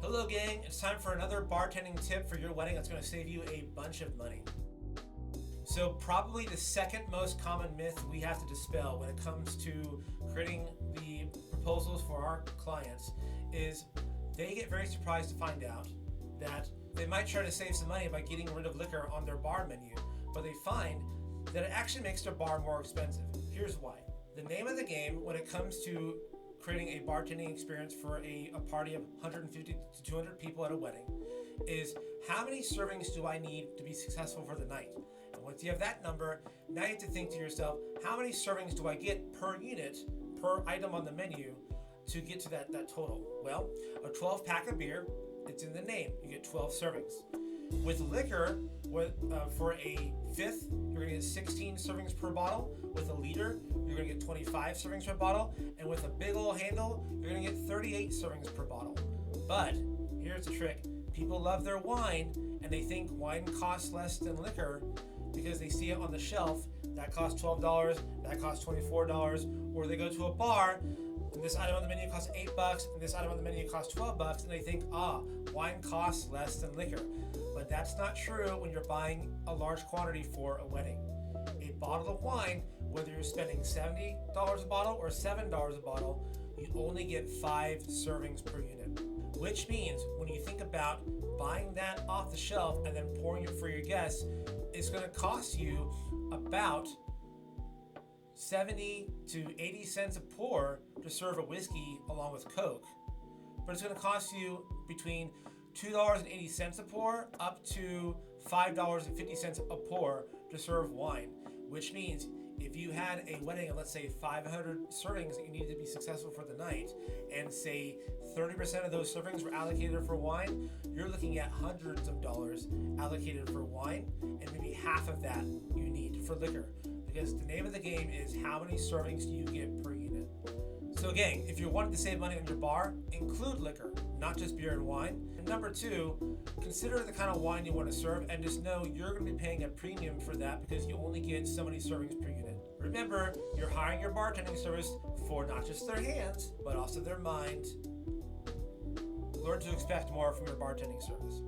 Hello gang, it's time for another bartending tip for your wedding that's going to save you a bunch of money. So probably the second most common myth we have to dispel when it comes to creating the proposals for our clients is they get very surprised to find out that they might try to save some money by getting rid of liquor on their bar menu, but they find that it actually makes their bar more expensive. Here's why. The name of the game when it comes to creating a bartending experience for a party of 150 to 200 people at a wedding is how many servings do I need to be successful for the night? And once you have that number, now you have to think to yourself, how many servings do I get per unit, per item on the menu to get to that total? Well, a 12 pack of beer, it's in the name, you get 12 servings. With liquor, for a fifth, you're going to get 16 servings per bottle. With a liter, you're going to get 25 servings per bottle. And with a big old handle, you're going to get 38 servings per bottle. But here's the trick. People love their wine, and they think wine costs less than liquor because they see it on the shelf. That costs $12, that costs $24. Or they go to a bar, and this item on the menu costs $8, and this item on the menu costs $12, and they think, wine costs less than liquor. But that's not true when you're buying a large quantity for a wedding. A bottle of wine, whether you're spending $70 a bottle or $7 a bottle, you only get 5 servings per unit. Which means when you think about buying that off the shelf and then pouring it for your guests, it's going to cost you about 70 to 80 cents a pour to serve a whiskey along with Coke. But it's going to cost you between $2.80 a pour up to $5.50 a pour to serve wine, which means if you had a wedding of, let's say, 500 servings that you needed to be successful for the night, and say 30% of those servings were allocated for wine, you're looking at hundreds of dollars allocated for wine, and maybe half of that you need for liquor. Because the name of the game is how many servings do you get per unit. So again, if you're wanting to save money on your bar, include liquor, not just beer and wine. And number 2, consider the kind of wine you want to serve and just know you're going to be paying a premium for that because you only get so many servings per unit. Remember, you're hiring your bartending service for not just their hands, but also their mind. Learn to expect more from your bartending service.